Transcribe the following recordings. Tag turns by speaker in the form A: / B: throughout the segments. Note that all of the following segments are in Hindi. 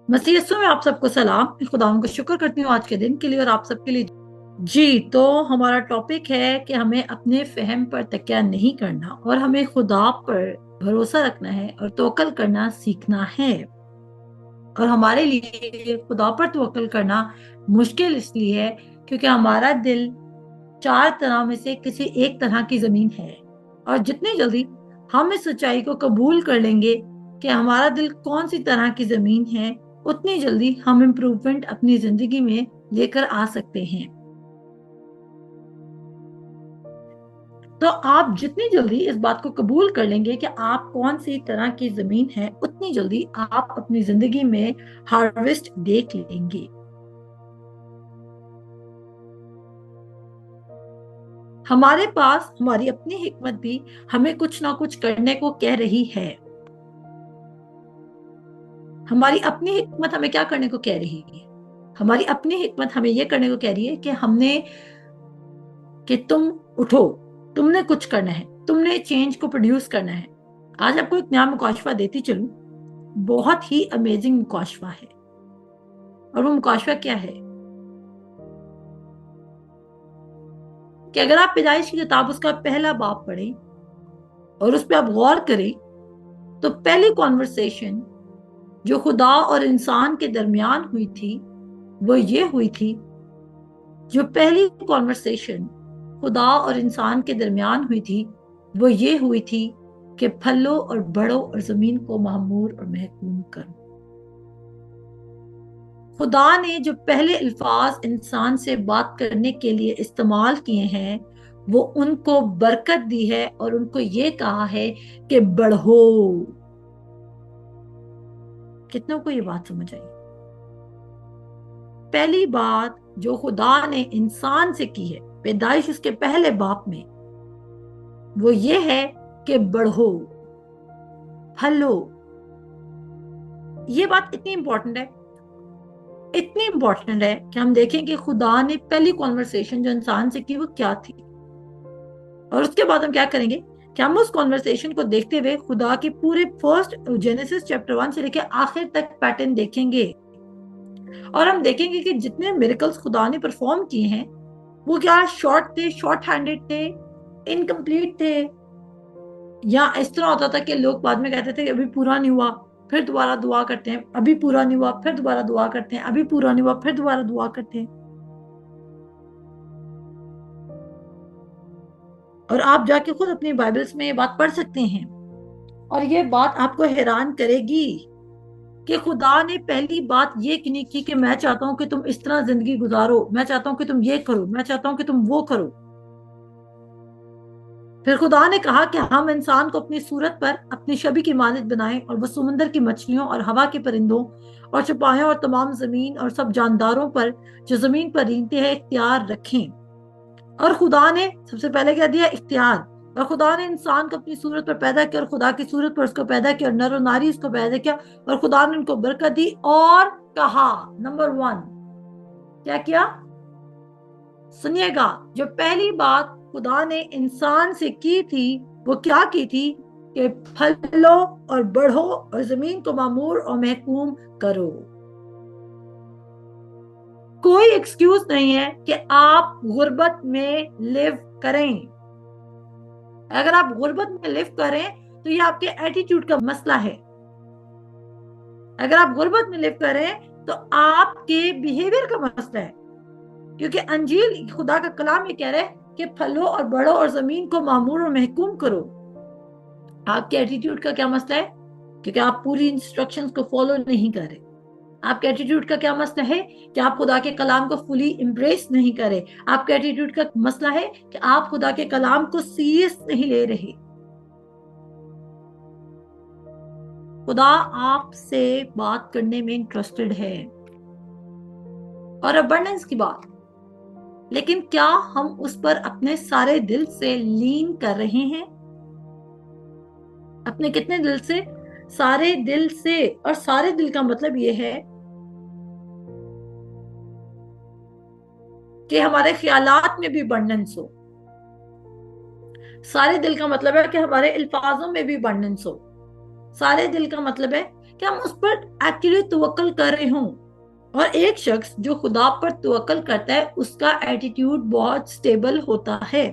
A: मसीह यीशु में आप सबको सलाम। मैं खुदावंद का शुक्र करती हूँ आज के दिन के लिए और आप सबके लिए। जी, तो हमारा टॉपिक है कि हमें अपने फ़हम पर तकिया नहीं करना और हमें खुदा पर भरोसा रखना है और तवक्कुल करना सीखना है। और हमारे लिए खुदा पर तवक्कुल करना मुश्किल इसलिए है क्योंकि हमारा दिल 4 तरह में से किसी एक तरह की ज़मीन है। और जितनी जल्दी हम इस सच्चाई को कबूल कर लेंगे कि हमारा दिल कौन-सी तरह की ज़मीन है, उतनी जल्दी हम इम्प्रूवमेंट अपनी ज़िंदगी में लेकर आ सकते हैं। तो आप जितनी जल्दी इस बात को कबूल कर लेंगे कि आप कौन-सी तरह की ज़मीन है, उतनी जल्दी आप अपनी ज़िंदगी में हार्वेस्ट देख लेंगे। हमारे पास हमारी अपनी हिकमत भी हमें कुछ ना कुछ करने को कह रही है। हमारी अपनी हिकमत हमें क्या करने को कह रही है? हमारी अपनी हिकमत हमें ये करने को कह रही है कि तुम उठो, तुमने कुछ करना है, तुमने चेंज को प्रोड्यूस करना है। आज आपको एक नया मुकाशवा देती चलूं, बहुत ही अमेजिंग मुकाशवा है। और वो मुकाशवा क्या है कि अगर आप पैदाइश की किताब उसका पहला बाब पढ़ें और उस पर आप गौर करें, तो पहली कॉन्वर्सेशन जो खुदा और इंसान के दरमियान हुई थी, वो ये हुई थी। जो पहली कॉन्वर्सेशन खुदा और इंसान के दरमियान हुई थी, वो ये हुई थी कि फलो और बढ़ो और जमीन को मामूर और महकूम करो। खुदा ने जो पहले अल्फाज इंसान से बात करने के लिए इस्तेमाल किए हैं, वो उनको बरकत दी है और उनको ये कहा है कि बढ़ो। कितनों को ये बात समझ आई? पहली बात जो खुदा ने इंसान से की है पैदाइश उसके पहले बाप में, वो ये है कि बढ़ो, फलो। ये बात इतनी इंपॉर्टेंट है, इतनी इंपॉर्टेंट है कि हम देखें कि खुदा ने पहली कॉन्वर्सेशन जो इंसान से की वो क्या थी। और उसके बाद हम क्या करेंगे कि हम उस कॉन्वर्सेशन को देखते हुए खुदा की पूरे फर्स्ट जेनेसिस चैप्टर 1 से लेकर आखिर तक पैटर्न देखेंगे। और हम देखेंगे कि जितने मिरेकल्स खुदा ने परफॉर्म किए हैं, वो क्या शॉर्ट थे, शॉर्ट हैंडेड थे, इनकम्प्लीट थे, या इस तरह होता था कि लोग बाद में कहते थे कि अभी पूरा नहीं हुआ, फिर दोबारा दुआ करते हैं, अभी पूरा नहीं हुआ, फिर दोबारा दुआ करते हैं, अभी पूरा नहीं हुआ, फिर दोबारा दुआ करते हैं। और आप जाके खुद अपनी बाइबल्स में ये बात पढ़ सकते हैं और ये बात आपको हैरान करेगी कि खुदा ने पहली बात ये नहीं की कि मैं चाहता हूं कि तुम इस तरह जिंदगी गुजारो, मैं चाहता हूं कि तुम ये करो, मैं चाहता हूं कि तुम वो करो। फिर खुदा ने कहा कि हम इंसान को अपनी सूरत पर अपनी छवि की मानद बनाएं और वह समुंदर की मछलियों और हवा के परिंदों और चौपायों और तमाम जमीन और सब जानदारों पर जो जमीन पर रेंगते हैं इख्तियार रखें। और खुदा ने सबसे पहले क्या दिया? इख्तियार। और खुदा ने इंसान को अपनी सूरत पर पैदा किया और खुदा की सूरत पर उसको पैदा किया और नर और नारी उसको पैदा किया और खुदा ने उनको बरकत दी और कहा, नंबर 1 क्या किया? सुनिएगा, जो पहली बात खुदा ने इंसान से की थी वो क्या की थी कि फलो और बढ़ो और जमीन को मामूर और महकूम करो। कोई एक्सक्यूज नहीं है कि आप गुर्बत में लिव करें। अगर आप गुर्बत में लिव करें तो ये आपके एटीट्यूड का मसला है। अगर आप गुर्बत में लिव करें तो आपके बिहेवियर का मसला है, क्योंकि अंजील खुदा का कलाम ये कह रहा है कि फलो और बढ़ो और जमीन को मामूर और महकूम करो। आपके एटीट्यूड का क्या मसला है? क्योंकि आप पूरी इंस्ट्रक्शंस को फॉलो नहीं कर रहे। आपके एटीट्यूड का क्या मसला है कि आप खुदा के कलाम को फुली एम्ब्रेस नहीं करे। आपके एटीट्यूड का मसला है कि आप खुदा के कलाम को सीरियस नहीं ले रहे। खुदा आपसे बात करने में इंटरेस्टेड है और अबंडेंस की बात, लेकिन क्या हम उस पर अपने सारे दिल से लीन कर रहे हैं? अपने कितने दिल से? सारे दिल से। और सारे दिल का मतलब यह है कि हमारे ख्यालात में भी अबंडेंस हो। सारे दिल का मतलब है कि हमारे अल्फाजों में भी अबंडेंस हो। सारे दिल का मतलब है कि हम उस पर एक्चुअली तवक्कल कर रहे हों। और एक शख्स जो खुदा पर तवक्कल करता है उसका एटीट्यूड बहुत स्टेबल होता है।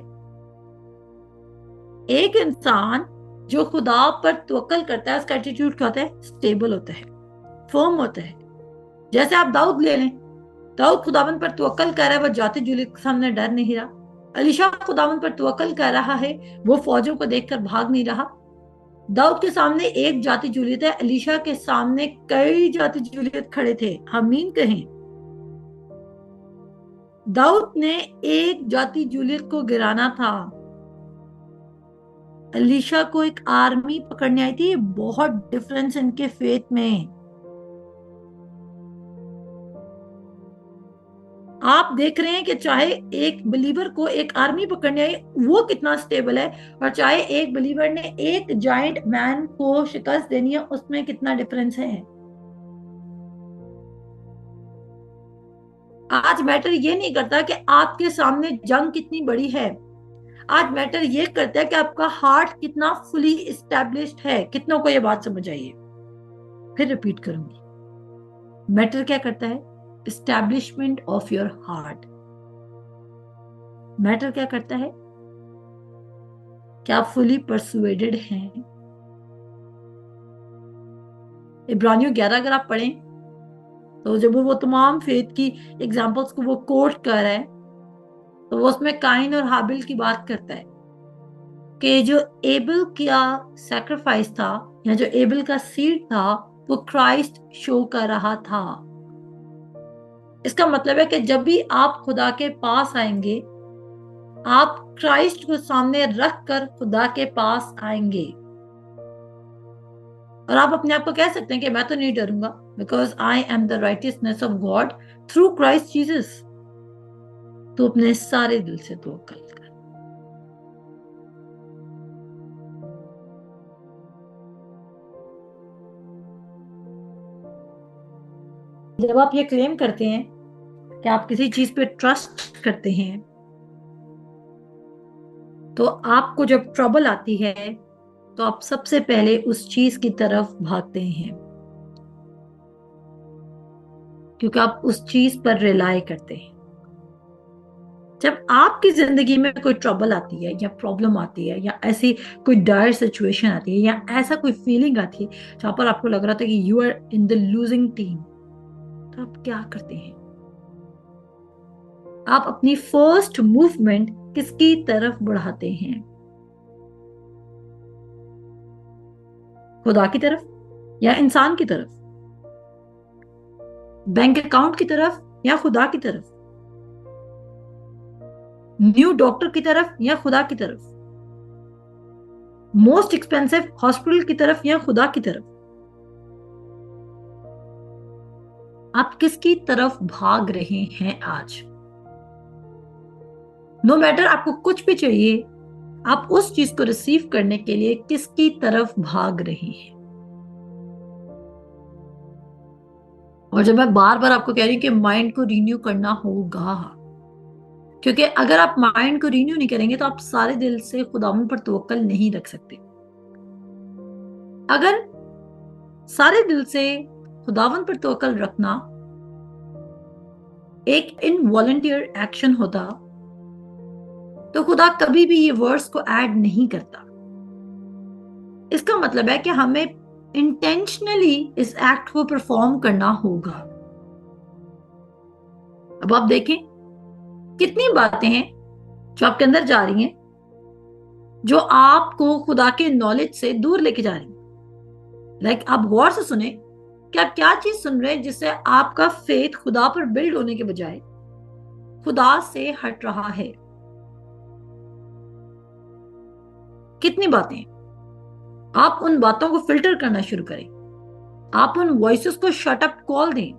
A: एक इंसान जो खुदा पर तवक्कल करता है उसका एटीट्यूड क्या होता है? स्टेबल होता है, फर्म होता है। जैसे आप दाऊद ले लें, दाऊद खुदावन पर तवक्कल कर रहा है, वो जाति जुलियत के सामने डर नहीं रहा। अलीशा खुदावन पर तवक्कल कर रहा है, वो फौजों को देखकर भाग नहीं रहा। दाऊद के सामने एक जाति जुलियत है, अलीशा के सामने कई जाति जुलियत खड़े थे। आमीन कहें। दाऊद ने एक जाति जुलियत को गिराना था, अलीशा को एक आर्मी पकड़ने आई थी। बहुत डिफरेंस इनके फेथ में। आप देख रहे हैं कि चाहे एक बिलीवर को एक आर्मी पकड़ने आई, वो कितना स्टेबल है, और चाहे एक बिलीवर ने एक जायंट मैन को शिकस्त देनी है, उसमें कितना डिफरेंस है। आज मैटर ये नहीं करता कि आपके सामने जंग कितनी बड़ी है। आज मैटर ये करता है कि आपका हार्ट कितना फुली एस्टेब्लिश्ड है। कितनों को ये बात समझ आई है? फिर रिपीट करूंगी। मैटर क्या करता है? Establishment of your heart. Matter क्या करता है? क्या आप फुली परसुएडेड हैं? इब्रानियों 11 अगर आप पढ़ें तो जब वो तमाम फेथ की एग्जांपल्स को वो कोट कर रहा है, तो वो उसमें काइन और हाबिल की बात करता है कि जो एबल का सैक्रिफाइस था या जो एबल का सीड था वो क्राइस्ट शो कर रहा था। इसका मतलब है कि जब भी आप खुदा के पास आएंगे, आप क्राइस्ट को सामने रख कर खुदा के पास आएंगे। और आप अपने आप को कह सकते हैं कि मैं तो नहीं डरूंगा, because I am the righteousness of God through Christ Jesus. तो अपने सारे दिल से तवक्कल कर। जब आप ये क्लेम करते हैं कि आप किसी चीज पे ट्रस्ट करते हैं, तो आपको जब ट्रबल आती है तो आप सबसे पहले उस चीज की तरफ भागते हैं, क्योंकि आप उस चीज पर रिलाय करते हैं। जब आपकी जिंदगी में कोई ट्रबल आती है या प्रॉब्लम आती है या ऐसी कोई डायर सिचुएशन आती है या ऐसा कोई फीलिंग आती है जहां पर आपको लग रहा था कि you are in the losing team, तो आप क्या करते हैं? आप अपनी फर्स्ट मूवमेंट किसकी तरफ बढ़ाते हैं? खुदा की तरफ या इंसान की तरफ? बैंक अकाउंट की तरफ या खुदा की तरफ? न्यू डॉक्टर की तरफ या खुदा की तरफ? मोस्ट एक्सपेंसिव हॉस्पिटल की तरफ या खुदा की तरफ? आप किसकी तरफ भाग रहे हैं आज? नो मैटर आपको कुछ भी चाहिए, आप उस चीज को रिसीव करने के लिए किसकी तरफ भाग रहे हैं? और जब मैं बार बार आपको कह रही हूं कि माइंड को रिन्यू करना होगा, क्योंकि अगर आप माइंड को रिन्यू नहीं करेंगे तो आप सारे दिल से खुदावन पर तवक्कल नहीं रख सकते। अगर सारे दिल से खुदावन पर तवक्कल रखना एक इनवॉलंटियर एक्शन होता, तो खुदा कभी भी ये वर्ड्स को ऐड नहीं करता। इसका मतलब है कि हमें इंटेंशनली इस एक्ट को परफॉर्म करना होगा। अब आप देखें कितनी बातें हैं जो आपके अंदर जा रही हैं, जो आपको खुदा के नॉलेज से दूर लेके जा रही हैं। लाइक आप गौर से सुने कि आप क्या चीज सुन रहे हैं जिससे आपका फेथ खुदा पर बिल्ड होने के बजाय खुदा से हट रहा है। कितनी बातें। आप उन बातों को फिल्टर करना शुरू करें। आप उन वॉइसेस को शट अप कॉल दें,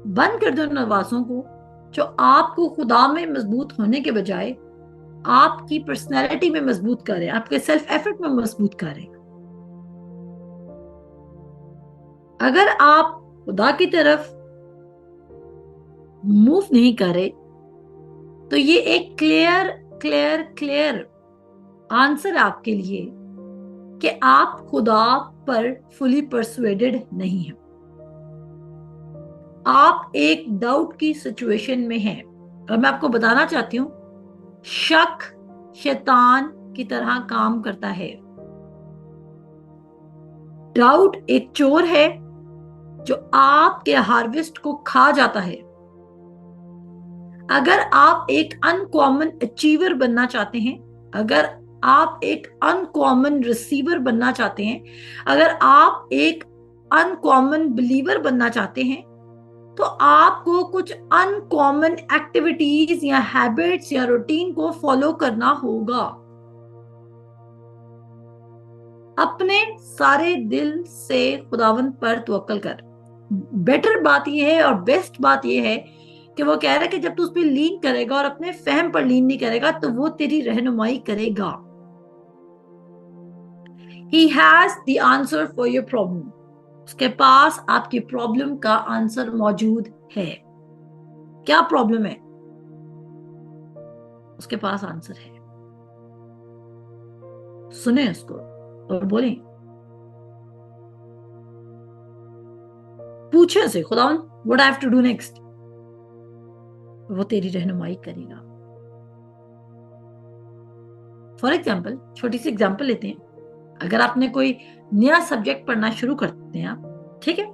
A: बंद कर दो उन आवाजों को जो आपको खुदा में मजबूत होने के बजाय आपकी पर्सनैलिटी में मजबूत करें, आपके सेल्फ एफर्ट में मजबूत करें। अगर आप खुदा की तरफ मूव नहीं करें तो ये एक क्लियर क्लियर क्लियर आंसर आपके लिए कि आप खुदा पर फुली परसुएडेड नहीं हैं। आप एक डाउट की सिचुएशन में हैं। और मैं आपको बताना चाहती हूं, शक शैतान की तरह काम करता है। डाउट एक चोर है जो आपके हार्वेस्ट को खा जाता है। अगर आप एक अनकॉमन अचीवर बनना चाहते हैं, अगर आप एक अनकॉमन रिसीवर बनना चाहते हैं, अगर आप एक अनकॉमन बिलीवर बनना चाहते हैं, तो आपको कुछ अनकॉमन एक्टिविटीज या हैबिट्स या रूटीन को फॉलो करना होगा। अपने सारे दिल से खुदावंद पर तवक्कल कर। बेटर बात यह है और बेस्ट बात यह है कि वो कह रहा है कि जब तू उस पर लीन करेगा और अपने फहम पर लीन नहीं करेगा तो वो तेरी रहनुमाई करेगा। He has the answer for your problem. उसके पास आपकी प्रॉब्लम का आंसर मौजूद है। क्या प्रॉब्लम है? उसके पास आंसर है। सुने उसको और बोलें, पूछे से खुदावन what I have to do next. वो तेरी रहनुमाई करेगा। फॉर एग्जाम्पल, छोटी सी एग्जाम्पल लेते हैं। अगर आपने कोई नया सब्जेक्ट पढ़ना शुरू करते हैं आप, ठीक है,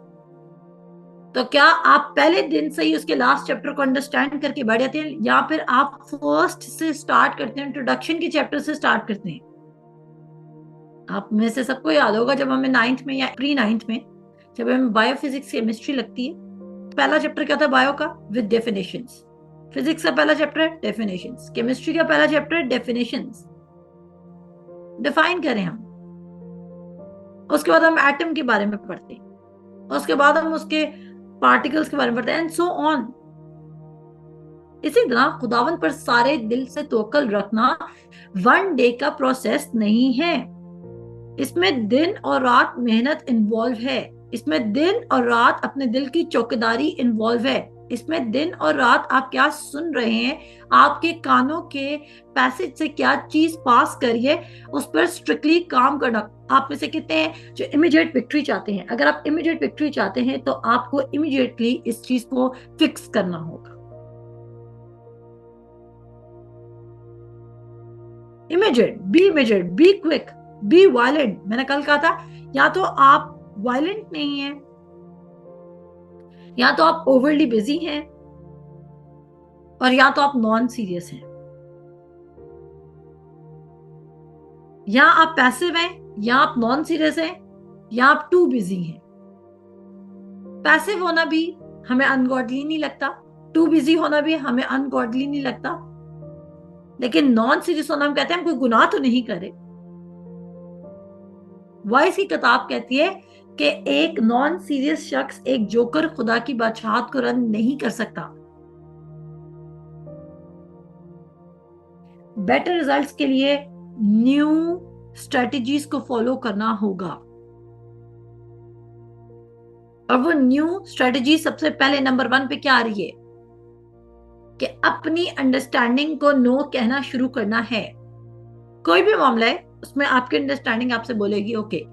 A: तो क्या आप पहले दिन से ही उसके लास्ट चैप्टर को अंडरस्टैंड करके बैठ जाते हैं, या फिर आप फर्स्ट से स्टार्ट करते हैं, इंट्रोडक्शन के चैप्टर से स्टार्ट करते हैं? आप में से सबको याद होगा जब हमें 9th में या प्री 9th में जब हमें बायोफिजिक्स केमिस्ट्री लगती है, पहला चैप्टर क्या था बायो का? With definitions. फिजिक्स का पहला चैप्टर है डेफिनेशंस, केमिस्ट्री का पहला चैप्टर है डेफिनेशंस, डिफाइन करें हम। उसके बाद हम एटम के बारे में पढ़ते हैं, उसके बाद हम उसके पार्टिकल्स के बारे में पढ़ते हैं, एंड सो ऑन। इसी तरह खुदावंद पर सारे दिल से तवक्कल रखना वन डे का प्रोसेस नहीं है। इसमें दिन और रात मेहनत इन्वॉल्व है। इसमें दिन और रात अपने दिल की चौकीदारी इन्वॉल्व है। इसमें दिन और रात आप क्या सुन रहे हैं, आपके कानों के पैसेज से क्या चीज पास करिए, उस पर स्ट्रिक्टली काम करना। आप में से कितने हैं जो इमीडिएट विक्ट्री चाहते हैं? अगर आप इमीडिएट विक्ट्री चाहते हैं तो आपको इमीडिएटली इस चीज को फिक्स करना होगा। Immediate, be quick, be violent. मैंने कल कहा था, या तो आप वायलेंट नहीं हैं, या तो आप ओवरली बिजी हैं, और या तो आप नॉन सीरियस हैं। या आप पैसिव हैं, या आप नॉन सीरियस हैं, या आप टू बिजी हैं। पैसिव होना भी हमें अनगॉडली नहीं लगता, टू बिजी होना भी हमें अनगॉडली नहीं लगता, लेकिन नॉन सीरियस होना हम कहते हैं हम कोई गुनाह तो नहीं करे। वाइस की किताब कहती है कि एक नॉन सीरियस शख्स एक जोकर खुदा की बादशाहत को रन नहीं कर सकता। बेटर रिजल्ट्स के लिए न्यू स्ट्रेटजीज को फॉलो करना होगा। और वो न्यू स्ट्रेटजी सबसे पहले नंबर 1 पे क्या आ रही है कि अपनी अंडरस्टैंडिंग को नो कहना शुरू करना है। कोई भी मामला है उसमें आपकी अंडरस्टैंडिंग आपसे बोलेगी ओके,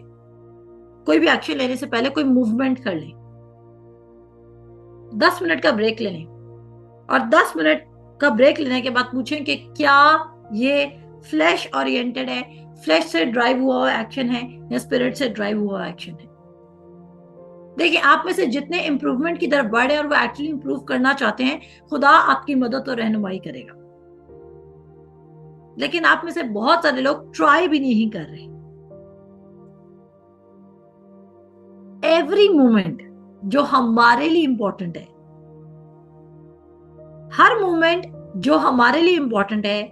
A: कोई भी एक्शन लेने से पहले कोई मूवमेंट कर लें, 10 मिनट का ब्रेक ले लें, और 10 मिनट का ब्रेक लेने के बाद पूछें कि क्या ये फ्लैश ओरिएंटेड है, फ्लैश से ड्राइव हुआ एक्शन है, या स्पिरिट से ड्राइव हुआ एक्शन है। देखिए, आप में से जितने इंप्रूवमेंट की तरफ बढ़े और वो एक्चुअली इंप्रूव करना चाहते हैं, खुदा आपकी मदद और रहनुमाई करेगा। लेकिन आप में से बहुत सारे लोग ट्राई भी नहीं कर रहे। एवरी मोमेंट जो हमारे लिए इंपॉर्टेंट है, हर मोमेंट जो हमारे लिए इंपॉर्टेंट है,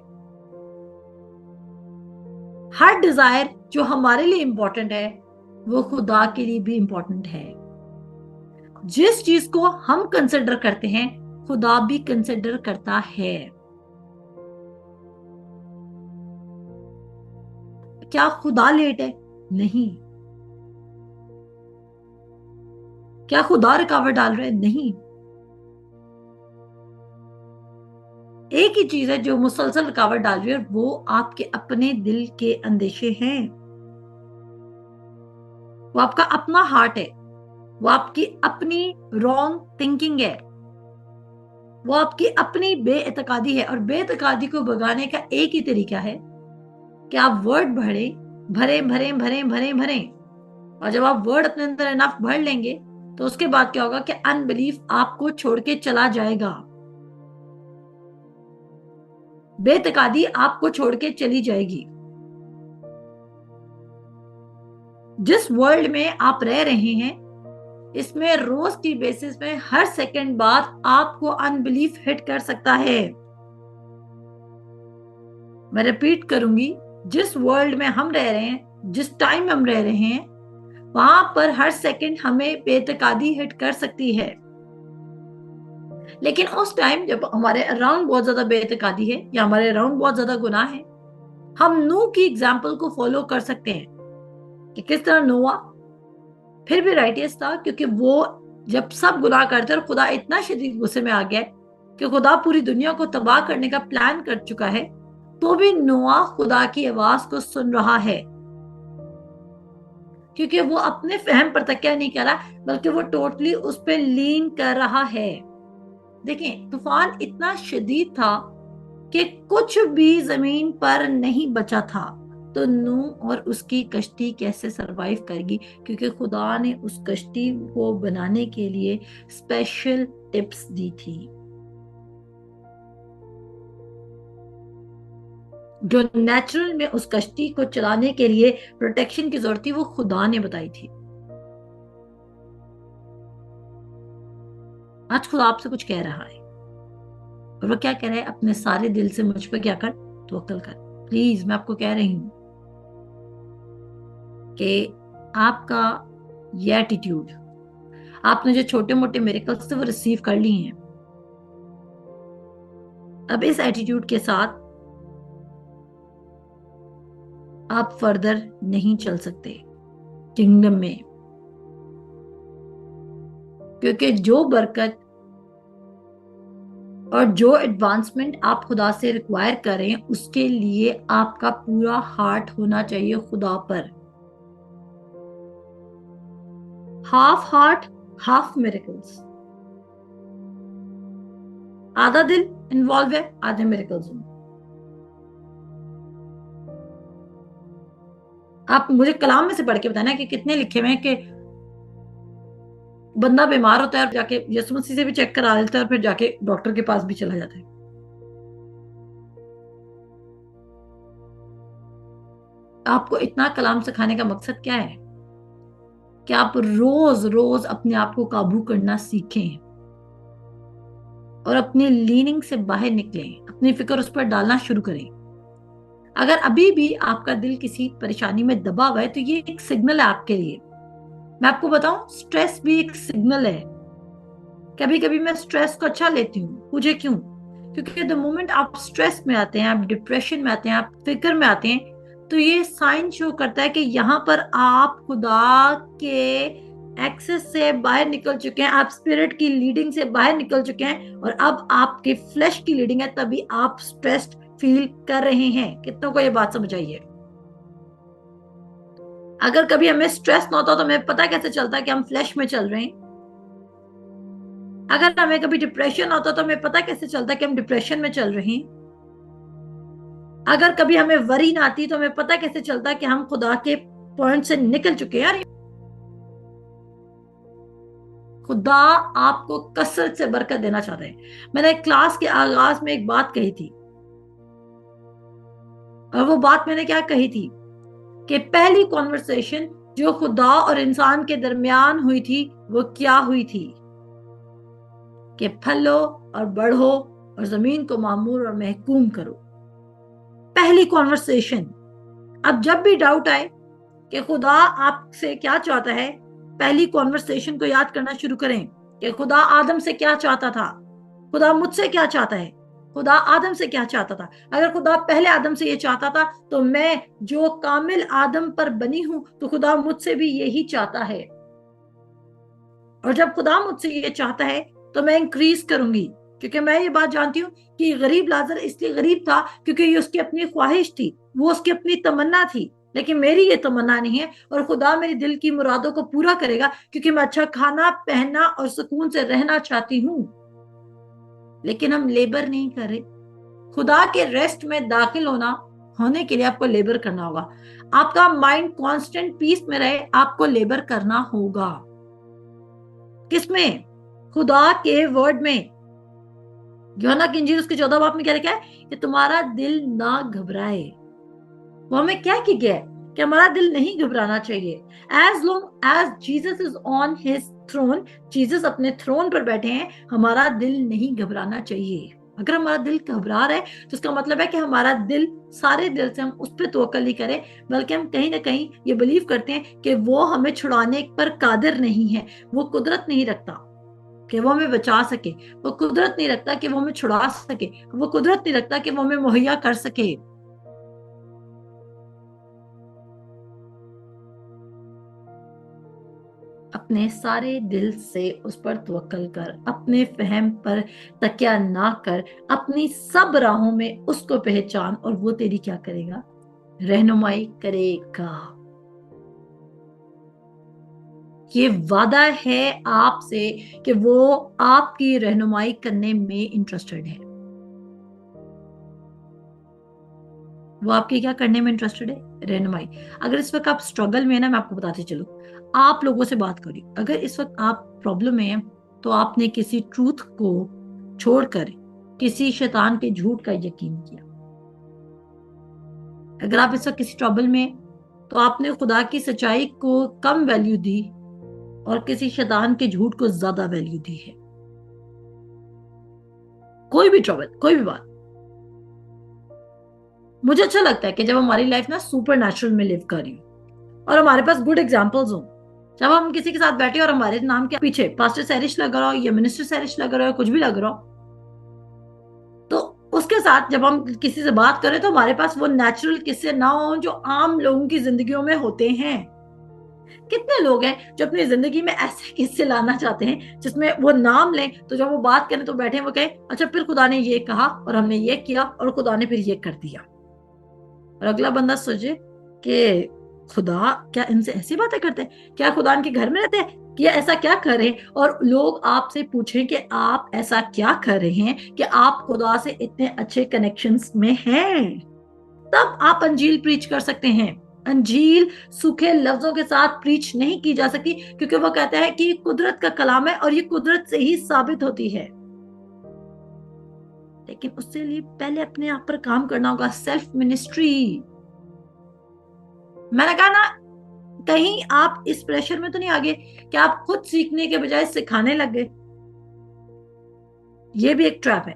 A: हर डिजायर जो हमारे लिए इंपॉर्टेंट है, वो खुदा के लिए भी इंपॉर्टेंट है। जिस चीज को हम कंसिडर करते हैं, खुदा भी कंसिडर करता है। क्या खुदा लेट है? नहीं। क्या खुदा रुकावट डाल रहे हैं? नहीं। एक ही चीज है जो मुसलसल रुकावट डाल रही है, वो आपके अपने दिल के अंदेशे हैं। वो आपका अपना हार्ट है, वो आपकी अपनी रॉन्ग थिंकिंग है, वो आपकी अपनी बेइतकादी है। और बेइतकादी को भगाने का एक ही तरीका है कि आप वर्ड भरे भरे भरे भरे भरे भरे, और जब आप वर्ड अपने अंदर इनफ भर लेंगे तो उसके बाद क्या होगा कि अनबिलीफ आपको छोड़ के चला जाएगा, बेतकादी आपको छोड़ के चली जाएगी। जिस वर्ल्ड में आप रह रहे हैं इसमें रोज की बेसिस में हर सेकंड बाद आपको अनबिलीफ हिट कर सकता है। मैं रिपीट करूंगी, जिस वर्ल्ड में हम रह रहे हैं, जिस टाइम हम रह रहे हैं, वहां पर हर सेकंड हमें बेतकादी हिट कर सकती है। लेकिन उस टाइम जब हमारे अराउंड बहुत ज्यादा बेतकादी है या हमारे अराउंड बहुत ज्यादा गुनाह है, हम नूह की एग्जाम्पल को फॉलो कर सकते हैं कि किस तरह नोआ फिर भी राइटियस था, क्योंकि वो जब सब गुनाह करते और खुदा इतना शदीद गुस्से में आ गया कि खुदा पूरी दुनिया को तबाह करने का प्लान कर चुका है, तो भी नोआ खुदा की आवाज को सुन रहा है, क्योंकि वो अपने फहम पर तकिया नहीं कर रहा बल्कि वो टोटली उस पर लीन कर रहा है। देखें, तूफान इतना शदीद था कि कुछ भी जमीन पर नहीं बचा था, तो नूह और उसकी कश्ती कैसे सरवाइव करेगी? क्योंकि खुदा ने उस कश्ती को बनाने के लिए स्पेशल टिप्स दी थी। जो नेचुरल में उस कश्ती को चलाने के लिए प्रोटेक्शन की जरूरत थी वो खुदा ने बताई थी। आज खुदा आपसे कुछ कह रहा है और वो क्या कह रहा है? अपने सारे दिल से मुझ पर क्या कर, तवक्कल कर। प्लीज, मैं आपको कह रही हूं कि आपका ये एटीट्यूड, आपने जो छोटे मोटे मिरेकल्स थे वो रिसीव कर लिए हैं, अब इस एटीट्यूड के साथ आप फर्दर नहीं चल सकते किंगडम में, क्योंकि जो बरकत और जो एडवांसमेंट आप खुदा से रिक्वायर करें उसके लिए आपका पूरा हार्ट होना चाहिए खुदा पर। हाफ हार्ट हाफ मिरेकल्स, आधा दिल इन्वॉल्व है आधे मिरेकल्स में। आप मुझे कलाम में से पढ़ के बताना कि कितने लिखे हुए हैं कि बंदा बीमार होता है और जाके यीशु मसीह से भी चेक करा लेता है और फिर जाके डॉक्टर के पास भी चला जाता है। आपको इतना कलाम सिखाने का मकसद क्या है? कि आप रोज रोज अपने आप को काबू करना सीखें और अपनी लीनिंग से बाहर निकलें, अपनी फिक्र उस पर डालना शुरू करें। अगर अभी भी आपका दिल किसी परेशानी में दबा हुआ है तो ये एक सिग्नल है आपके लिए। मैं आपको बताऊं, स्ट्रेस भी एक सिग्नल है। कभी कभी मैं स्ट्रेस को अच्छा लेती हूँ, मुझे क्यों? क्योंकि द मोमेंट आप स्ट्रेस में आते हैं, आप डिप्रेशन में आते हैं, आप फिक्र में आते हैं, तो ये साइन शो करता है कि यहाँ पर आप खुदा के एक्सेस से बाहर निकल चुके हैं, आप स्पिरिट की लीडिंग से बाहर निकल चुके हैं और अब आपके फ्लैश की लीडिंग है, तभी आप स्ट्रेस्ड फील कर रहे हैं। कितनों को ये बात समझ आई है? अगर कभी हमें स्ट्रेस ना होता तो हमें पता कैसे चलता कि हम फ्लैश में चल रहे हैं? अगर हमें कभी डिप्रेशन होता तो हमें पता कैसे चलता कि हम डिप्रेशन में चल रहे हैं? अगर कभी हमें वरी ना आती तो हमें पता कैसे चलता कि हम खुदा के पॉइंट से निकल चुके हैं? यार, खुदा आपको कसरत से बरकत देना चाहता है। मैंने क्लास के आगाज में एक बात कही थी, और वो बात मैंने क्या कही थी कि पहली कॉन्वर्सेशन जो खुदा और इंसान के दरमियान हुई थी वो क्या हुई थी? कि फलो और बढ़ो और जमीन को मामूर और महकूम करो। पहली कॉन्वर्सेशन। अब जब भी डाउट आए कि खुदा आपसे क्या चाहता है, पहली कॉन्वर्सेशन को याद करना शुरू करें कि खुदा आदम से क्या चाहता था, खुदा मुझसे क्या चाहता है, खुदा आदम से क्या चाहता था। अगर खुदा पहले आदम से ये चाहता था तो मैं जो कामिल आदम पर बनी हूं तो खुदा मुझसे भी यही चाहता है। और जब खुदा मुझसे ये चाहता है तो मैं इंक्रीज करूंगी, क्योंकि मैं ये बात जानती हूँ कि गरीब लाजर इसलिए गरीब था क्योंकि ये उसकी अपनी ख्वाहिश थी, वो उसकी अपनी तमन्ना थी। लेकिन मेरी ये तमन्ना नहीं है, और खुदा मेरी दिल की मुरादों को पूरा करेगा, क्योंकि मैं अच्छा खाना पहनना और सुकून से रहना चाहती हूँ। लेकिन हम लेबर नहीं कर रहे। खुदा के रेस्ट में दाखिल होने के लिए आपको लेबर करना होगा। आपका माइंड कांस्टेंट पीस में रहे, आपको लेबर करना होगा। किसमें? खुदा के वर्ड में। यूहन्ना की इंजील उसके 14 बाब में क्या लिखा है कि तुम्हारा दिल ना घबराए। वो हमें क्या की गया है कि हमारा दिल नहीं घबराना चाहिए। As long as Jesus is on his throne, Jesus अपने थ्रोन पर बैठे हैं, हमारा दिल नहीं घबराना चाहिए। अगर हमारा दिल घबरा रहा है तो इसका मतलब है कि हमारा दिल, सारे दिल से हम उस पर तवक्कल नहीं करें, बल्कि हम कहीं ना कहीं ये बिलीव करते हैं कि वो हमें छुड़ाने पर कादिर नहीं है। वो कुदरत नहीं रखता कि वो हमें बचा सके, वो कुदरत नहीं रखता कि वो हमें छुड़ा सके, वो कुदरत नहीं रखता कि वो हमें मुहैया कर सके। अपने सारे दिल से उस पर तवक्कल कर, अपने फहम पर तकिया ना कर, अपनी सब राहों में उसको पहचान, और वो तेरी क्या करेगा? रहनुमाई करेगा। ये वादा है आपसे कि वो आपकी रहनुमाई करने में इंटरेस्टेड है। वो आपके क्या करने में इंटरेस्टेड है? रहनुमाई। अगर इस वक्त आप स्ट्रगल में है ना, मैं आपको बताती चलूं, आप लोगों से बात करिए। अगर इस वक्त आप प्रॉब्लम में हैं तो आपने किसी ट्रूथ को छोड़कर किसी शैतान के झूठ का यकीन किया। अगर आप इस वक्त किसी ट्रबल में हैं तो आपने खुदा की सच्चाई को कम वैल्यू दी और किसी शैतान के झूठ को ज्यादा वैल्यू दी है। कोई भी ट्रबल, कोई भी बात। मुझे अच्छा लगता है कि जब हमारी लाइफ ना सुपर नेचुरल में लिव कर रही हो और हमारे पास गुड एग्जाम्पल्स हो। जब हम किसी के साथ बैठे और हमारे नाम के पीछे पास्टर सैरिश लग रहा हो या मिनिस्टर सैरिश लग रहा हो, कुछ भी लग रहा हो, तो उसके साथ जब हम किसी से बात करें तो हमारे पास वो नेचुरल किस्से ना हो जो आम लोगों की जिंदगियों में होते हैं। कितने लोग हैं जो अपनी जिंदगी में ऐसे किस्से लाना चाहते हैं जिसमें वो नाम लें तो जब वो बात करें तो बैठे वो कहे अच्छा फिर खुदा ने ये कहा और हमने ये किया और खुदा ने फिर ये कर दिया। और अगला बंदा सोचे कि खुदा क्या इनसे ऐसी बातें करते हैं? क्या खुदा इनके घर में रहते हैं? कि ऐसा क्या कर रहे हैं? और लोग आपसे पूछें कि आप ऐसा क्या कर रहे हैं कि आप खुदा से इतने अच्छे कनेक्शंस में हैं, तब आप अंजील प्रीच कर सकते हैं। अंजील सूखे लफ्जों के साथ प्रीच नहीं की जा सकती, क्योंकि वो कहता है कि कुदरत का कलाम है और ये कुदरत से ही साबित होती है। लेकिन उससे लिए पहले अपने आप पर काम करना होगा। Self ministry. मैंने कहा ना, कहीं आप इस प्रेशर में तो नहीं आगे कि आप खुद सीखने के बजाय सिखाने लग गए। ये भी एक ट्रैप है।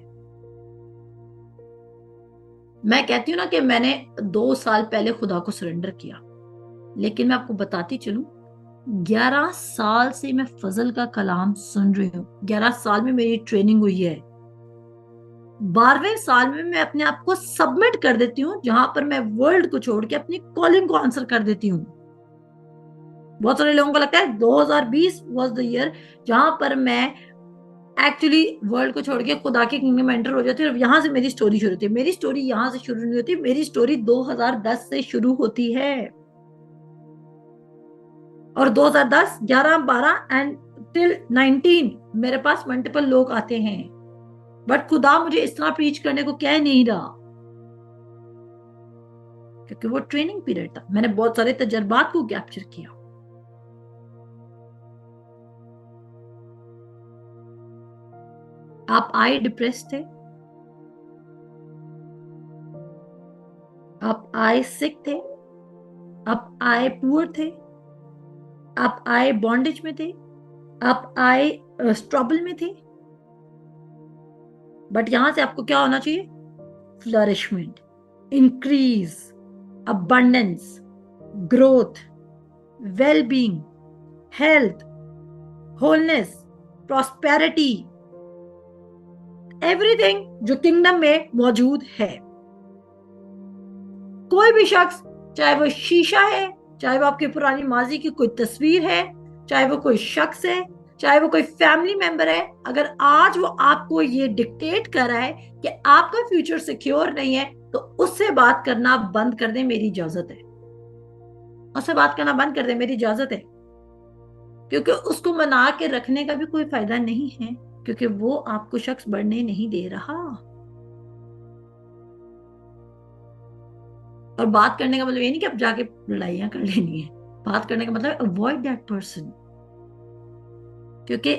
A: मैं कहती हूँ ना कि मैंने 2 साल पहले खुदा को सरेंडर किया, लेकिन मैं आपको बताती चलूं 11 साल से मैं फजल का कलाम सुन रही हूँ। 11 साल में मेरी ट्रेनिंग हुई है। 12वें साल में मैं अपने आप को सबमिट कर देती हूँ, जहां पर मैं वर्ल्ड को छोड़ के अपनी कॉलिंग को आंसर कर देती हूँ। बहुत सारे लोगों को लगता है 2020 वाज द ईयर जहां पर मैं एक्चुअली वर्ल्ड को छोड़ के खुदा के किंगडम में एंटर हो जाती है और यहां से मेरी स्टोरी शुरू होती है। मेरी स्टोरी यहां से शुरू नहीं होती, मेरी स्टोरी 2010 से शुरू होती है। और 2010, 11, 12 एंड टिल 19 मेरे पास मल्टीपल लोग आते हैं, बट खुदा मुझे इस तरह प्रीच करने को कह नहीं रहा, क्योंकि वो ट्रेनिंग पीरियड था। मैंने बहुत सारे तजर्बात को कैप्चर किया। आप आए डिप्रेस थे, आप आए सिक थे, आप आए पुअर थे, आप आए बॉन्डेज में थे, आप आए स्ट्रबल में थे, बट यहां से आपको क्या होना चाहिए? Flourishment, increase, abundance, growth, wellbeing, health, wholeness, prosperity, everything जो किंगडम में मौजूद है। कोई भी शख्स, चाहे वो शीशा है, चाहे वो आपकी पुरानी माजी की कोई तस्वीर है, चाहे वो कोई शख्स है, चाहे वो कोई फैमिली मेंबर है, अगर आज वो आपको ये डिक्टेट कर रहा है कि आपका फ्यूचर सिक्योर नहीं है, तो उससे बात करना बंद कर दें, मेरी इजाजत है। उससे बात करना बंद कर दे, मेरी इजाजत है। क्योंकि उसको मना के रखने का भी कोई फायदा नहीं है, क्योंकि वो आपको शख्स बढ़ने नहीं दे रहा। और बात करने का मतलब ये नहीं कि अब जाके लड़ाइयां कर लेनी है। बात करने का मतलब अवॉइड दैट पर्सन, क्योंकि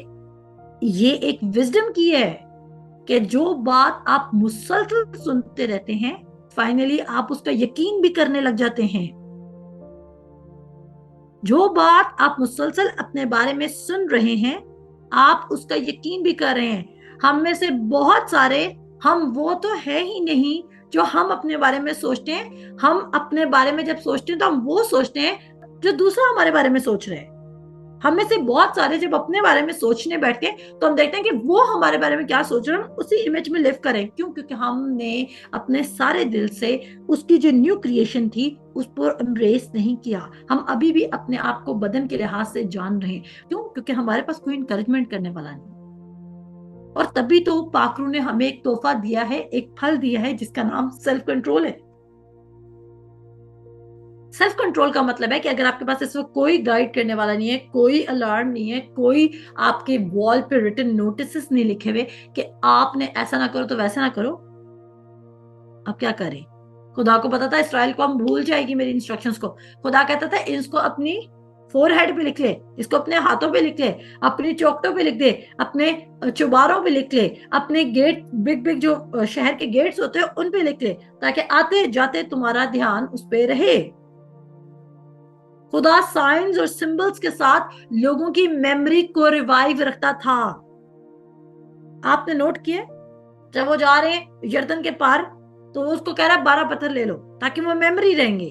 A: ये एक विजडम की है कि जो बात आप मुसलसल सुनते रहते हैं, फाइनली आप उसका यकीन भी करने लग जाते हैं। जो बात आप मुसलसल अपने बारे में सुन रहे हैं, आप उसका यकीन भी कर रहे हैं। हम में से बहुत सारे, हम वो तो है ही नहीं जो हम अपने बारे में सोचते हैं। हम अपने बारे में जब सोचते हैं तो हम वो सोचते हैं जो दूसरा हमारे बारे में सोच रहे हैं। हम में से बहुत सारे जब अपने बारे में सोचने बैठते हैं तो हम देखते हैं कि वो हमारे बारे में क्या सोच रहे हैं, हम उसी इमेज में लिव करें। क्यों? क्योंकि हमने अपने सारे दिल से उसकी जो न्यू क्रिएशन थी उस पर एम्ब्रेस नहीं किया। हम अभी भी अपने आप को बदन के लिहाज से जान रहे हैं। क्यों? क्योंकि हमारे पास कोई इंकरेजमेंट करने वाला नहीं। और तभी तो पाखरू ने हमें एक तोहफा दिया है, एक फल दिया है जिसका नाम सेल्फ कंट्रोल है। सेल्फ कंट्रोल का मतलब है कि अगर आपके पास इस वक्त कोई गाइड करने वाला नहीं है, कोई अलार्म नहीं है, कोई आपके वॉल पे रिटन नोटिस नहीं लिखे हुए कि आपने ऐसा ना करो तो वैसा ना करो, अब क्या करें? खुदा को पता था इसराइल को हम भूल जाएगी मेरी इंस्ट्रक्शंस को। खुदा कहता था इसको अपनी फोरहेड पे लिख ले, इसको अपने हाथों पे लिख ले, अपनी चौखटों पे लिख दे, अपने चुबारों पे लिख ले, अपने गेट, बिग बिग जो शहर के गेट्स होते हैं उन पे लिख ले, ताकि आते जाते तुम्हारा ध्यान उस पे रहे। खुदा साइंस और सिंबल्स के साथ लोगों की मेमोरी को रिवाइव रखता था। आपने नोट किया, जब वो जा रहे हैं यर्दन के पार तो उसको कह रहा है 12 पत्थर ले लो ताकि वो मेमोरी रहेंगे।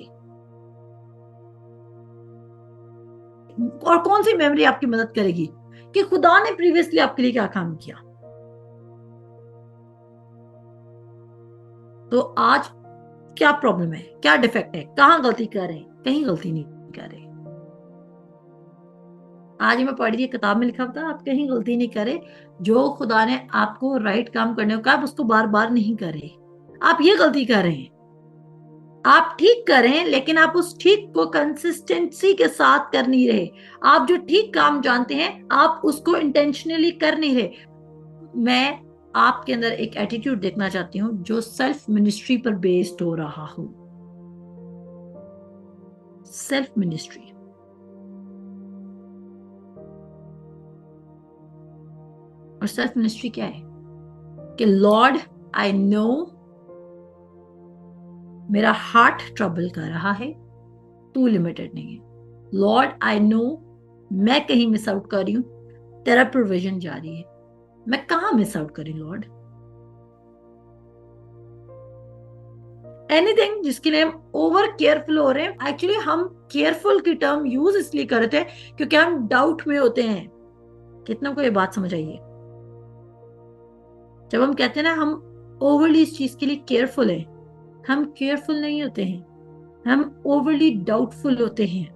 A: और कौन सी मेमोरी आपकी मदद करेगी कि खुदा ने प्रीवियसली आपके लिए क्या काम किया। तो आज क्या प्रॉब्लम है, क्या डिफेक्ट है, कहां गलती कर रहे हैं? कहीं गलती नहीं कर रहे। आज मैं पढ़ रही किताब में लिखा था आप कहीं गलती नहीं करे। जो खुदा ने आपको राइट काम करने को कहा आप उसको बार बार नहीं करे। आप ये गलती कर रहे हैं। आप ठीक करें लेकिन आप उस ठीक को कंसिस्टेंसी के साथ कर नहीं रहे। आप जो ठीक काम जानते हैं आप उसको इंटेंशनली कर नहीं रहे। मैं आपके अंदर एक एटीट्यूड देखना चाहती हूँ जो सेल्फ मिनिस्ट्री पर बेस्ड हो रहा हो। Self ministry. और सेल्फ मिनिस्ट्री क्या है कि लॉर्ड आई नो मेरा हार्ट ट्रबल कर रहा है, तू लिमिटेड नहीं है। लॉर्ड आई नो मैं कहीं मिस आउट कर रही हूं, तेरा प्रोविजन जारी है। मैं कहां मिस आउट करी लॉर्ड? एनीथिंग जिसके लिए हम ओवर केयरफुल हो रहे हैं। एक्चुअली हम केयरफुल की टर्म यूज इसलिए करते हैं क्योंकि हम डाउट में होते हैं। कितनों को ये बात समझ आई है? जब हम कहते हैं ना हम ओवरली इस चीज के लिए केयरफुल है, हम केयरफुल नहीं होते हैं, हम ओवरली डाउटफुल होते हैं।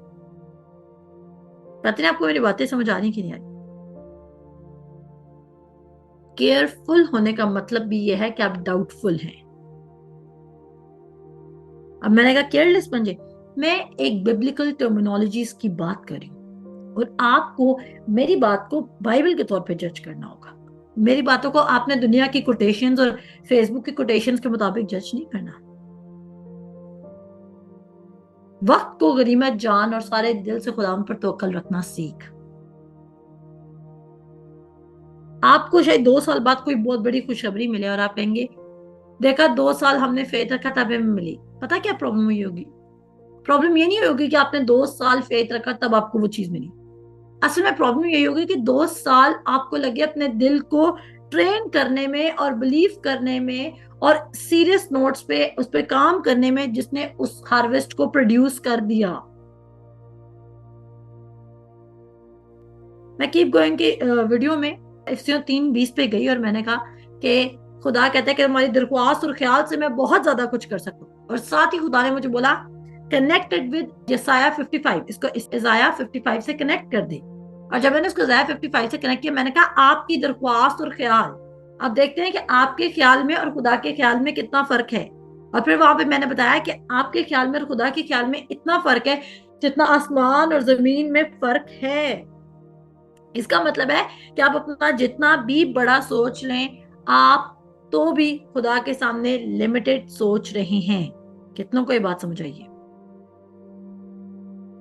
A: पता नहीं आपको मेरी बातें समझ आ रही कि नहीं आ रही? केयरफुल होने का मतलब भी यह है कि आप डाउटफुल हैं। अब मैंने कहा केयरलेस बन जाए, मैं एक बिब्लिकल टर्मिनोलॉजीज की बात कर रही हूं और आपको मेरी बात को बाइबल के तौर पे जज करना होगा। मेरी बातों को आपने दुनिया की कोटेशंस और फेसबुक की कोटेशंस के मुताबिक जज नहीं करना। वक्त को गनीमत जान और सारे दिल से खुदा पर तवक्कल रखना सीख। आपको शायद 2 साल बाद कोई बहुत बड़ी खुशखबरी मिले और आप कहेंगे देखा 2 साल हमने फेथ रखा तब हमें मिली। पता क्या प्रॉब्लम हुई होगी? प्रॉब्लम ये नहीं होगी कि आपने 2 साल फेथ रखा तब आपको वो चीज मिली। असल में प्रॉब्लम यही होगी कि 2 साल आपको लगे अपने दिल को ट्रेन करने में और बिलीव करने में और सीरियस नोट्स पे उस पे काम करने में जिसने उस हार्वेस्ट को प्रोड्यूस कर दिया। मैं कीप गोइंग के वीडियो में इफ्सियों 3:20 पे गई और मैंने कहा कि खुदा कहता है कि तुम्हारी दरख्वास्त और ख्याल से मैं बहुत ज्यादा कुछ कर सकता हूँ। और साथ ही खुदा ने मुझे बोला कनेक्टेड विद यसाया 55, इसको इज़ाया 55 से कनेक्ट कर दे। और जब मैंने इसको इज़ाया 55 से कनेक्ट किया मैंने कहा आपकी दरख्वास्त और ख्याल। अब देखते हैं कि आपके ख्याल में और खुदा के ख्याल में कितना फर्क है। और फिर वहां पे मैंने बताया कि आपके ख्याल में और खुदा के ख्याल में इतना फर्क है जितना आसमान और जमीन में फर्क है। इसका मतलब है कि आप अपना जितना भी बड़ा सोच लें, आप तो भी खुदा के सामने लिमिटेड सोच रहे हैं। कितनों को ये बात समझ आई है?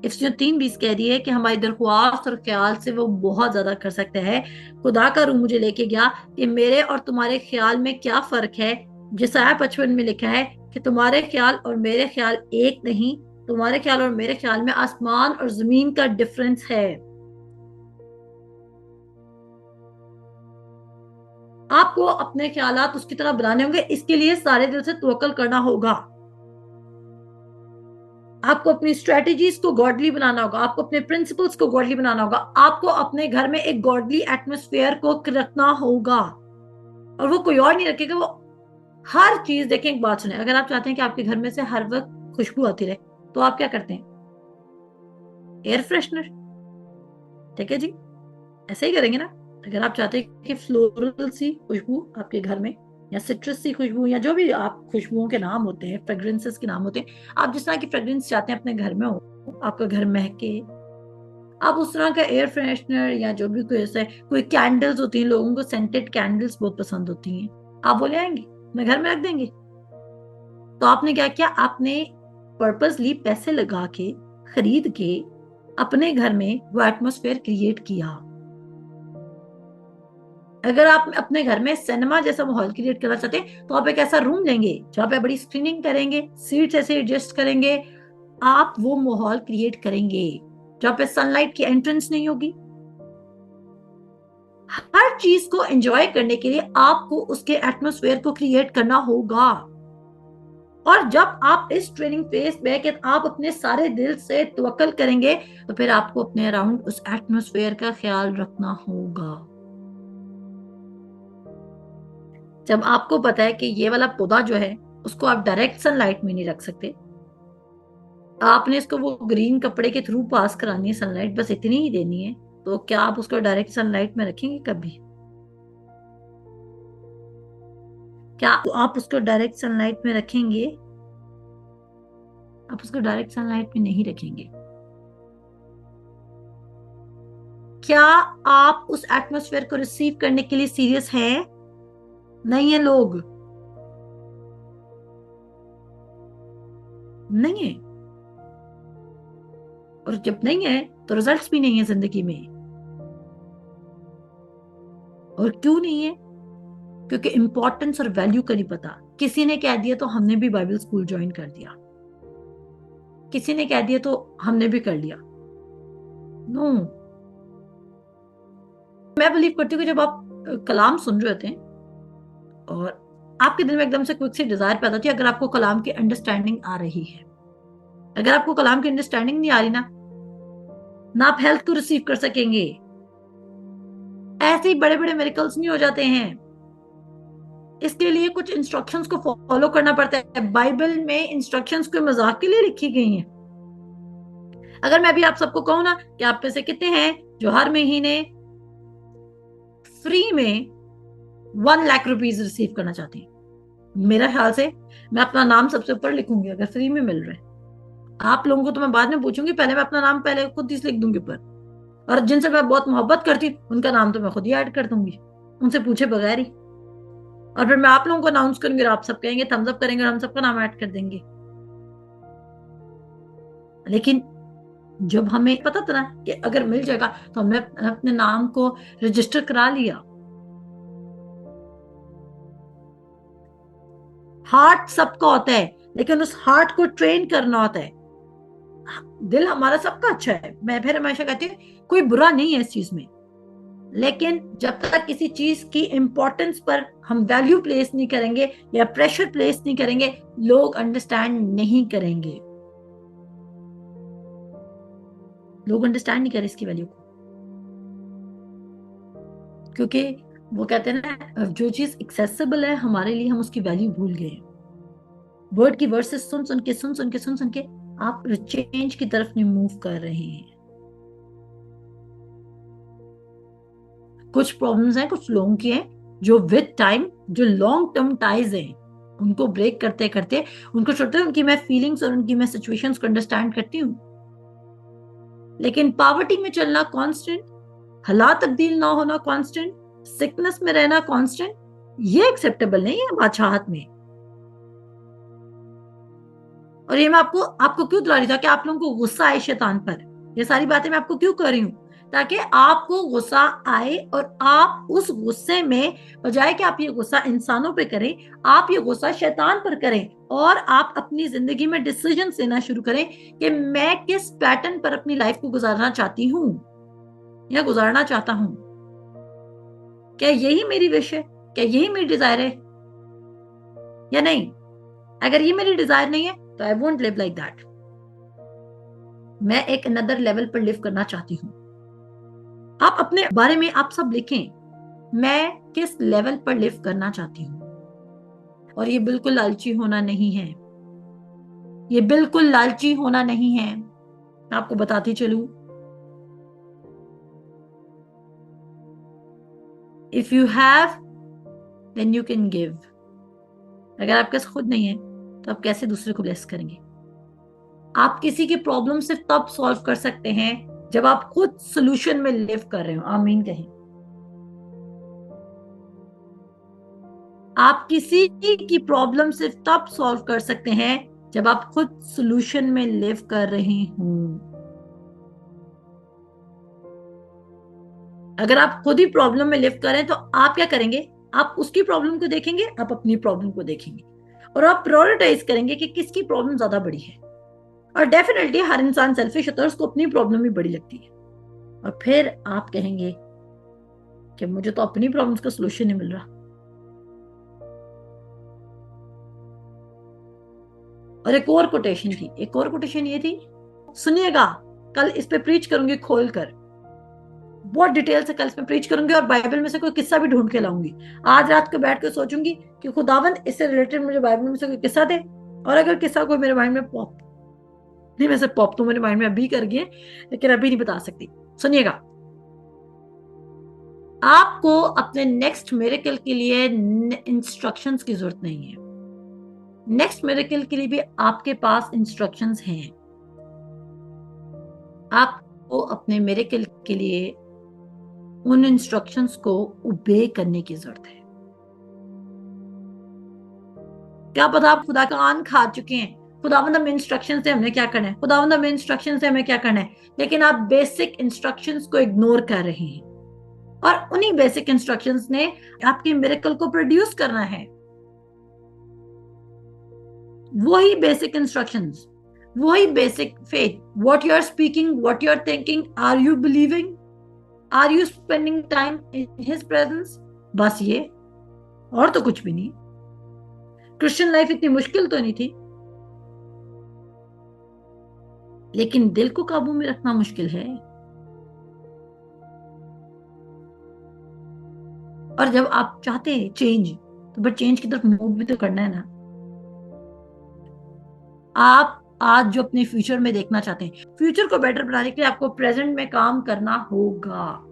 A: इफ्सियों 3:20 कह रही है कि हमारी दरख्वास्त और ख्याल से वो बहुत ज्यादा कर सकता है। खुदा का रूह मुझे लेके गया कि मेरे और तुम्हारे ख्याल में क्या फर्क है। यशायाह 55 में लिखा है कि तुम्हारे ख्याल और मेरे ख्याल एक नहीं, तुम्हारे ख्याल और मेरे ख्याल में आसमान और जमीन का डिफरेंस है। आपको अपने ख्यालात उसकी तरह बनाने होंगे, इसके लिए सारे दिल से तवक्कल करना होगा। आपको अपनी स्ट्रेटेजीज को गॉडली बनाना होगा, आपको अपने प्रिंसिपल्स को गॉडली बनाना होगा, आपको अपने घर में एक गॉडली एटमोस्फेयर को रखना होगा। और वो कोई और नहीं रखेगा, वो हर चीज। देखें, एक बात सुने, अगर आप चाहते हैं कि आपके घर में से हर वक्त खुशबू आती रहे, तो आप क्या करते हैं? Air freshener. ठीक है जी, ऐसे ही करेंगे ना। अगर आप चाहते हैं कि फ्लोरल सी खुशबू आपके घर में, या सिट्रस सी खुशबू, या जो भी आप खुशबुओं के नाम होते हैं, फ्रेग्रेंसेस के नाम होते हैं, आप जिस तरह की फ्रेग्रेंस चाहते हैं अपने घर में हो, आपका घर महके, आप उस तरह का एयर फ्रेशनर, या जो भी कोई ऐसा कोई कैंडल्स होती हैं, लोगों को सेंटेड कैंडल्स बहुत पसंद होती हैं, आप बोले आएंगे मैं घर में रख देंगे। तो आपने क्या किया? आपने पर्पसली पैसे लगा के, खरीद के अपने घर में वो एटमोस्फेयर क्रिएट किया। अगर आप अपने घर में सिनेमा जैसा माहौल क्रिएट करना चाहते हैं, तो आप एक ऐसा रूम लेंगे जहां पे बड़ी स्क्रीनिंग करेंगे, सीट्स ऐसे एडजस्ट करेंगे, आप वो माहौल क्रिएट करेंगे जहां पे सनलाइट की एंट्रेंस नहीं होगी। हर चीज को एंजॉय करने के लिए आपको उसके एटमोस्फेयर को क्रिएट करना होगा। और जब आप इस ट्रेनिंग फेज में कि आप अपने सारे दिल से तवक्कल करेंगे, तो फिर आपको अपने अराउंड उस एटमोस्फेयर का ख्याल रखना होगा। जब आपको पता है कि ये वाला पौधा जो है, उसको आप डायरेक्ट सनलाइट में नहीं रख सकते, आपने इसको वो ग्रीन कपड़े के थ्रू पास करानी है सनलाइट, बस इतनी ही देनी है, तो क्या आप उसको डायरेक्ट सनलाइट में रखेंगे कभी? क्या आप उसको डायरेक्ट सनलाइट में रखेंगे? आप उसको डायरेक्ट सनलाइट में नहीं रखेंगे। क्या आप उस एटमोस्फेयर को रिसीव करने के लिए सीरियस हैं? नहीं है लोग, नहीं है। और जब नहीं है तो रिजल्ट्स भी नहीं है जिंदगी में। और क्यों नहीं है? क्योंकि इंपॉर्टेंस और वैल्यू का नहीं पता। किसी ने कह दिया तो हमने भी बाइबल स्कूल ज्वाइन कर दिया, किसी ने कह दिया तो हमने भी कर लिया। नो, मैं बिलीव करती हूँ कि जब आप कलाम सुन रहे होते हैं और आपके दिल में एकदम से क्विक सी डिजायर पैदा होती है, अगर आपको कलाम की अंडरस्टैंडिंग आ रही है, अगर आपको कलाम की अंडरस्टैंडिंग नहीं आ रही ना आप हेल्थ को रिसीव कर सकेंगे। ऐसे ही बड़े बड़े मेरिकल्स नहीं हो जाते हैं। इसके लिए कुछ इंस्ट्रक्शंस को फॉलो करना पड़ता है। बाइबल में इंस्ट्रक्शंस कोई मजाक के लिए लिखी गई हैं। अगर मैं भी आप सबको कहूं ना कि आप में से कितने हैं जो हर महीने फ्री में 1 लाख रुपीज रिसीव करना चाहते हैं, मेरा ख्याल से मैं अपना नाम सबसे ऊपर लिखूंगी अगर फ्री में मिल रहा है। आप लोगों को तो मैं बाद में पूछूंगी, पहले मैं अपना नाम पहले खुद ही लिख दूंगी ऊपर। और जिनसे मैं बहुत मोहब्बत करती हूँ उनका नाम तो मैं खुद ही ऐड कर दूंगी, उनसे पूछे बगैर ही। और फिर मैं आप लोगों को अनाउंस करूंगी और आप सब कहेंगे, थम्स अप करेंगे और हम सबका नाम ऐड कर देंगे। लेकिन जब हमें पता था ना कि अगर मिल जाएगा, तो हमने अपने नाम को रजिस्टर करा लिया। हार्ट सबका होता है, लेकिन उस हार्ट को ट्रेन करना होता है। दिल हमारा सबका अच्छा है, मैं फिर हमेशा कहती हूँ कोई बुरा नहीं है इस चीज में। लेकिन जब तक किसी चीज की इंपॉर्टेंस पर हम वैल्यू प्लेस नहीं करेंगे या प्रेशर प्लेस नहीं करेंगे, लोग अंडरस्टैंड नहीं करेंगे। लोग अंडरस्टैंड नहीं करें इसकी वैल्यू को, क्योंकि वो कहते हैं ना, जो चीज एक्सेसिबल है हमारे लिए, हम उसकी वैल्यू भूल गए। वर्ड की वर्सेस सुन सुन के सुन सुन के आप चेंज की तरफ नहीं मूव कर रहे हैं। कुछ प्रॉब्लम्स हैं कुछ लोगों की हैं जो विद टाइम, जो लॉन्ग टर्म टाइज हैं, उनको ब्रेक करते करते उनको छोड़ते हैं। उनकी मैं फीलिंग्स और उनकी मैं सिचुएशंस को अंडरस्टैंड करती हूँ, लेकिन पॉवर्टी में चलना कांस्टेंट, हालात तब्दील ना होना कांस्टेंट, सिकनेस में रहना कांस्टेंट, ये एक्सेप्टेबल नहीं है बादशाहत में। और ये मैं आपको क्यों दिला रही था कि आप लोगों को गुस्सा आए शैतान पर। ये सारी बातें मैं आपको क्यों कर रही हूं, ताकि आपको गुस्सा आए और आप उस गुस्से में, बजाय कि आप ये गुस्सा इंसानों पे करें, आप ये गुस्सा शैतान पर करें और आप अपनी जिंदगी में डिसीजन लेना शुरू करें कि मैं किस पैटर्न पर अपनी लाइफ को गुजारना चाहती हूं या गुजारना चाहता हूं। क्या यही मेरी विश है, क्या यही मेरी डिजायर है या नहीं? अगर ये मेरी डिजायर नहीं है तो I won't live like that. मैं एक अनदर लेवल पर लिव करना चाहती हूँ। आप अपने बारे में आप सब लिखें, मैं किस लेवल पर लिव करना चाहती हूँ। और ये बिल्कुल लालची होना नहीं है, ये बिल्कुल लालची होना नहीं है। मैं आपको बताती चलूं, if you have then you can give. अगर आपके पास खुद नहीं है तो आप कैसे दूसरे को ब्लेस करेंगे? आप किसी की प्रॉब्लम सिर्फ तब सॉल्व कर सकते हैं जब आप खुद सोल्यूशन में लिव कर रहे हो। आमीन कहें। आप किसी की प्रॉब्लम सिर्फ तब सॉल्व कर सकते हैं जब आप खुद सोल्यूशन में लिव कर रहे हो। अगर आप खुद ही प्रॉब्लम में लिव करें तो आप क्या करेंगे? आप उसकी प्रॉब्लम को देखेंगे, आप अपनी प्रॉब्लम को देखेंगे और आप प्रायोरिटाइज करेंगे कि किसकी प्रॉब्लम ज्यादा बड़ी है। और डेफिनेटली हर इंसान सेल्फिश होता है, उसको अपनी प्रॉब्लम ही बड़ी लगती है। और फिर आप कहेंगे कि मुझे तो अपनी प्रॉब्लम्स का सोल्यूशन नहीं मिल रहा। और एक और कोटेशन थी, एक और कोटेशन ये थी, सुनिएगा, कल इस पे प्रीच करूंगी खोल कर, बहुत डिटेल से कल इसमें प्रीच करूंगी और बाइबल में से कोई किस्सा भी ढूंढ के लाऊंगी। आज रात को बैठ कर सोचूंगी कि खुदावंद इससे रिलेटेड मुझे बाइबल में से कोई किस्सा दे। और अगर किस्सा कोई मेरे माइंड में पॉप नहीं, वैसे पॉप तो मेरे माइंड में अभी कर गए, लेकिन अभी नहीं बता सकती। सुनिएगा, आपको अपने नेक्स्ट मिरेकल के लिए इंस्ट्रक्शंस की जरूरत नहीं है। नेक्स्ट मिरेकल के लिए भी आपके पास इंस्ट्रक्शंस हैं। आपको अपने मिरेकल के लिए उन इंस्ट्रक्शंस को ओबे करने की जरूरत है। क्या पता आप खुदा का कान खा चुके हैं, खुदावंद हमें इंस्ट्रक्शन से हमने क्या करना है, खुदावंद हमें इंस्ट्रक्शन से हमें क्या करना है, लेकिन आप बेसिक इंस्ट्रक्शंस को इग्नोर कर रहे हैं। और उन्हीं बेसिक इंस्ट्रक्शंस ने आपके मिरेकल को प्रोड्यूस करना है। वही बेसिक इंस्ट्रक्शंस, वही basic faith, what you are speaking, what you are thinking, are you believing, are you spending time in his presence, बस ये, और तो कुछ भी नहीं। क्रिश्चियन लाइफ इतनी मुश्किल तो नहीं थी, लेकिन दिल को काबू में रखना मुश्किल है। और जब आप चाहते हैं चेंज, तो बट चेंज की तरफ मूव भी तो करना है ना। आप आज जो अपने फ्यूचर में देखना चाहते हैं, फ्यूचर को बेटर बनाने के लिए आपको प्रेजेंट में काम करना होगा।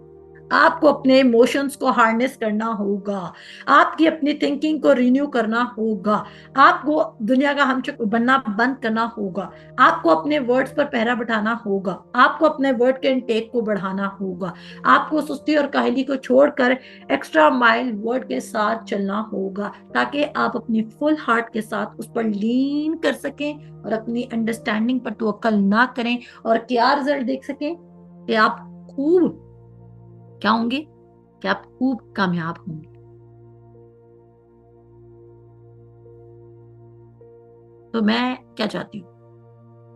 A: आपको अपने इमोशंस को हार्नेस करना होगा, आपकी अपनी थिंकिंग को रिन्यू करना होगा, आपको दुनिया का हमचक बनना बंद करना होगा, आपको अपने वर्ड्स पर पहरा बिठाना होगा, आपको अपने वर्ड के इनटेक को बढ़ाना होगा, आपको सुस्ती और काहली को छोड़कर एक्स्ट्रा माइल वर्ड के साथ चलना होगा, ताकि आप अपनी फुल हार्ट के साथ उस पर लीन कर सकें और अपनी अंडरस्टैंडिंग पर तवक्कल ना करें। और क्या रिजल्ट देख सकें कि आप खूब क्या होंगे, कि आप खूब कामयाब होंगे। तो मैं क्या चाहती हूँ?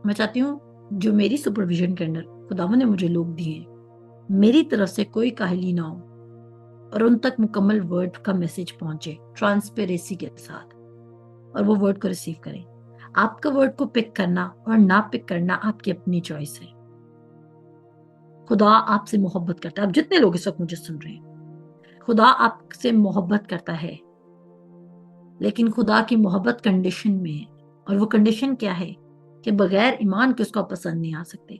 A: मैं चाहती हूँ जो मेरी सुपरविजन के अंडर खुदावंद ने मुझे लोग दिए, मेरी तरफ से कोई काहली ना हो और उन तक मुकम्मल वर्ड का मैसेज पहुंचे ट्रांसपेरेंसी के साथ, और वो वर्ड को रिसीव करें। आपका वर्ड को पिक करना और ना पिक करना आपकी अपनी चॉइस है। खुदा आपसे मोहब्बत करता है। अब जितने लोग इस वक्त मुझे सुन रहे हैं, खुदा आपसे मोहब्बत करता है, लेकिन खुदा की मोहब्बत कंडीशन में है। और वो कंडीशन क्या है? कि बगैर ईमान के उसको पसंद नहीं आ सकते,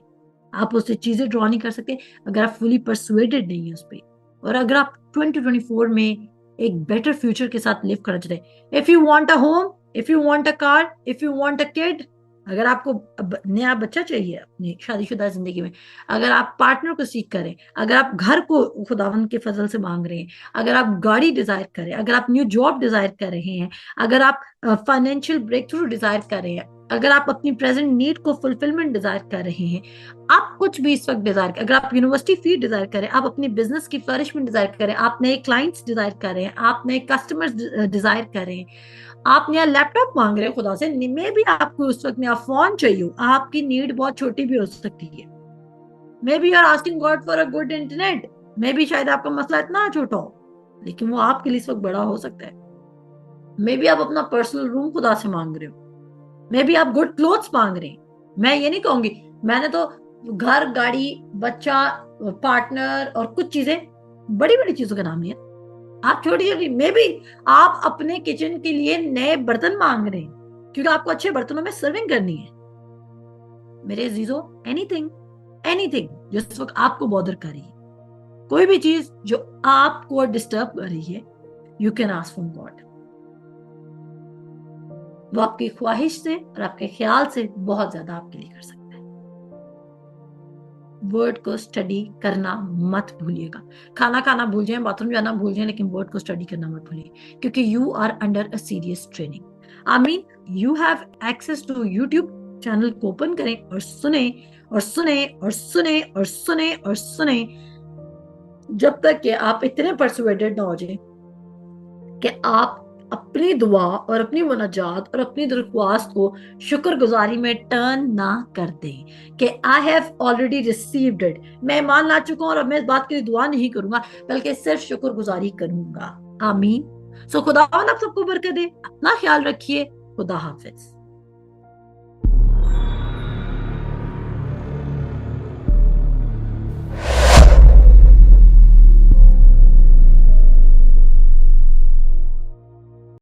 A: आप उससे चीजें ड्रॉ नहीं कर सकते अगर आप फुली परसुएडेड नहीं है उस पर। और अगर आप 2024 में एक बेटर फ्यूचर के साथ लिव करना चाहते हैं, if you want a home, if you want a car, if you want a kid, अगर आपको नया बच्चा चाहिए अपनी शादीशुदा जिंदगी में, अगर आप पार्टनर को सीख करें, अगर आप घर को खुदावन के फजल से मांग रहे हैं, अगर आप गाड़ी डिजायर करें, अगर आप न्यू जॉब डिजायर कर रहे हैं, अगर आप फाइनेंशियल ब्रेक थ्रू डिजायर कर रहे हैं, अगर आप अपनी प्रेजेंट नीड को फुलफिलमेंट डिजायर कर रहे हैं, आप कुछ भी इस वक्त डिजायर करें, अगर आप यूनिवर्सिटी फी डिजायर करें, आप अपनी बिजनेस की फ्लरिशमेंट डिजायर करें, आप नए क्लाइंट्स डिजायर कर रहे हैं, आप नए कस्टमर्स डिजायर कर रहे हैं, आप नया लैपटॉप मांग रहे हो खुदा से, मे भी आपको उस वक्त नया फोन चाहिए, आपकी नीड बहुत छोटी भी हो सकती है। Maybe you are asking God for a good internet, maybe शायद आपका मसला इतना छोटा हो, लेकिन वो आपके लिए इस वक्त बड़ा हो सकता है। मे बी आप अपना पर्सनल रूम खुदा से मांग रहे हो, मे बी आप गुड क्लोथ्स मांग रहे हैं। मैं ये नहीं कहूंगी, मैंने तो घर, गाड़ी, बच्चा, पार्टनर और कुछ चीजें, बड़ी बड़ी चीजों का नाम लिया। आप छोटी छोटी, मे बी आप अपने किचन के लिए नए बर्तन मांग रहे हैं क्योंकि आपको अच्छे बर्तनों में सर्विंग करनी है। मेरे जीजो, एनीथिंग एनीथिंग जो इस वक्त आपको बॉदर कर रही है, कोई भी चीज जो आपको डिस्टर्ब कर रही है, you can ask from God. वो आपकी ख्वाहिश से और आपके ख्याल से बहुत ज्यादा आपके लिए कर सकता है। वर्ड को स्टडी करना मत भूलिएगा। खाना खाना भूल जाए, बाथरूम जाना भूल जाए, लेकिन वर्ड को स्टडी करना मत भूलिए, क्योंकि you are under a serious training. I mean you have access to YouTube channel को ओपन करें और सुने और सुने और सुने और सुने और सुने जब तक कि आप इतने परसुएटेड ना हो जाए कि आप अपनी दुआ और अपनी मुनाजात और अपनी दरख्वास्त को शुक्रगुजारी में टर्न ना कर दें कि I have already received it, मैं ईमान ला चुका हूं और अब मैं इस बात के लिए दुआ नहीं करूंगा बल्कि सिर्फ शुक्रगुजारी करूंगा। आमीन। सो खुदा आप सबको बरकत दे। अपना ख्याल रखिए। खुदा हाफिज।